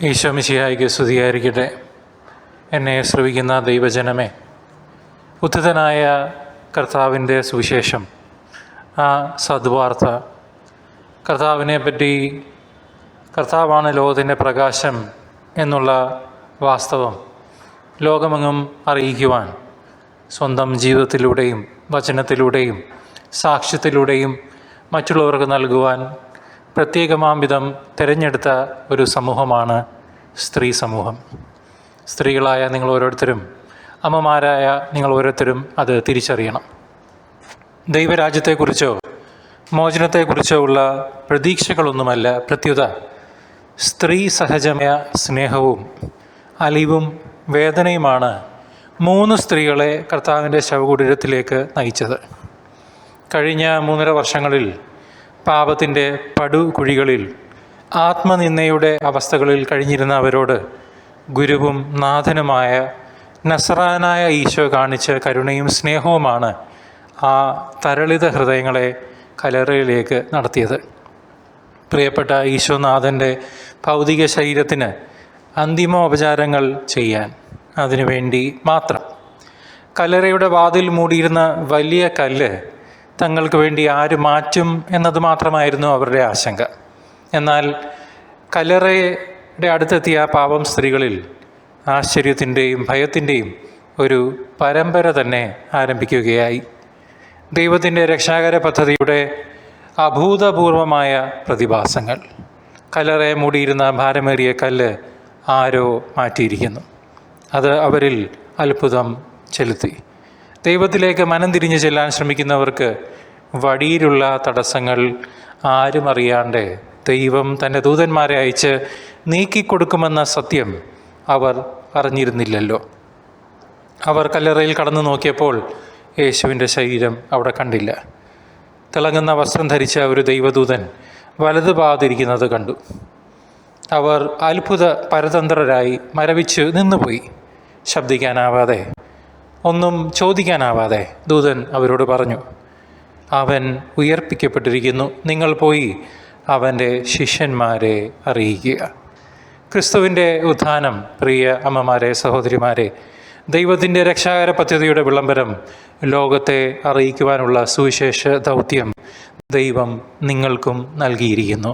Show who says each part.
Speaker 1: ഈശോ മിശിഹായ്ക്ക് സ്തുതിയായിരിക്കട്ടെ. എന്നെ ശ്രവിക്കുന്ന ദൈവജനമേ, ഉദ്ധിതനായ കർത്താവിൻ്റെ സുവിശേഷം, ആ സദ്വാർത്ത, കർത്താവിനെ പറ്റി കർത്താവാണ് ലോകത്തിൻ്റെ പ്രകാശം എന്നുള്ള വാസ്തവം ലോകമെങ്ങും അറിയിക്കുവാൻ സ്വന്തം ജീവിതത്തിലൂടെയും വചനത്തിലൂടെയും സാക്ഷ്യത്തിലൂടെയും മറ്റുള്ളവർക്ക് നൽകുവാൻ പ്രത്യേകമാം വിധം തിരഞ്ഞെടുത്ത ഒരു സമൂഹമാണ് സ്ത്രീ സമൂഹം. സ്ത്രീകളായ നിങ്ങൾ ഓരോരുത്തരും, അമ്മമാരായ നിങ്ങൾ ഓരോരുത്തരും അത് തിരിച്ചറിയണം. ദൈവരാജ്യത്തെക്കുറിച്ചോ മോചനത്തെക്കുറിച്ചോ ഉള്ള പ്രതീക്ഷകളൊന്നുമല്ല, പ്രത്യുത സ്ത്രീ സഹജമായ സ്നേഹവും അലിവും വേദനയുമാണ് 3 സ്ത്രീകളെ കർത്താവിൻ്റെ ശവകുടീരത്തിലേക്ക് നയിച്ചത്. കഴിഞ്ഞ 3.5 വർഷങ്ങളിൽ പാപത്തിൻ്റെ പടുകുഴികളിൽ ആത്മനിന്ദയുടെ അവസ്ഥകളിൽ കഴിഞ്ഞിരുന്ന അവരോട് ഗുരുവും നാഥനുമായ നസ്രാനായ ഈശോ കാണിച്ച കരുണയും സ്നേഹവുമാണ് ആ തരളിത ഹൃദയങ്ങളെ കല്ലറയിലേക്ക് നടത്തിയത്. പ്രിയപ്പെട്ട ഈശോനാഥൻ്റെ ഭൗതിക ശരീരത്തിന് അന്തിമോപചാരങ്ങൾ ചെയ്യാൻ, അതിനുവേണ്ടി മാത്രം കല്ലറയുടെ വാതിൽ മൂടിയിരുന്ന വലിയ കല്ല് തങ്ങൾക്ക് വേണ്ടി ആര് മാറ്റും എന്നത് മാത്രമായിരുന്നു അവരുടെ ആശങ്ക. എന്നാൽ കല്ലറയുടെ അടുത്തെത്തിയ പാവം സ്ത്രീകളിൽ ആശ്ചര്യത്തിൻ്റെയും ഭയത്തിൻ്റെയും ഒരു പരമ്പര തന്നെ ആരംഭിക്കുകയായി. ദൈവത്തിൻ്റെ രക്ഷാകര പദ്ധതിയുടെ അഭൂതപൂർവമായ പ്രതിഭാസങ്ങൾ. കല്ലറയെ മൂടിയിരുന്ന ഭാരമേറിയ കല്ല് ആരോ മാറ്റിയിരിക്കുന്നു. അത് അവരിൽ അത്ഭുതം ചെലുത്തി. ദൈവത്തിലേക്ക് മനം തിരിഞ്ഞു ചെല്ലാൻ ശ്രമിക്കുന്നവർക്ക് വഴിയിലുള്ള തടസ്സങ്ങൾ ആരും അറിയാണ്ട് ദൈവം തൻ്റെ ദൂതന്മാരെ അയച്ച് നീക്കിക്കൊടുക്കുമെന്ന സത്യം അവർ അറിഞ്ഞിരുന്നില്ലല്ലോ. അവർ കല്ലറയിൽ കടന്നു നോക്കിയപ്പോൾ യേശുവിൻ്റെ ശരീരം അവിടെ കണ്ടില്ല. തിളങ്ങുന്ന വസ്ത്രം ധരിച്ച ഒരു ദൈവദൂതൻ വലതുഭാഗത്തിരിക്കുന്നത് കണ്ടു. അവർ അത്ഭുത പരതന്ത്രരായി മരവിച്ച് നിന്നുപോയി. ശബ്ദിക്കാനാവാതെ, ഒന്നും ചോദിക്കാനാവാതെ ദൂതൻ അവരോട് പറഞ്ഞു, അവൻ ഉയർപ്പിക്കപ്പെട്ടിരിക്കുന്നു, നിങ്ങൾ പോയി അവൻ്റെ ശിഷ്യന്മാരെ അറിയിക്കുക. ക്രിസ്തുവിൻ്റെ ഉത്ഥാനം, പ്രിയ അമ്മമാരെ, സഹോദരിമാരെ, ദൈവത്തിൻ്റെ രക്ഷാകര പദ്ധതിയുടെ വിളംബരം ലോകത്തെ അറിയിക്കുവാനുള്ള സുവിശേഷ ദൗത്യം ദൈവം നിങ്ങൾക്കും നൽകിയിരിക്കുന്നു.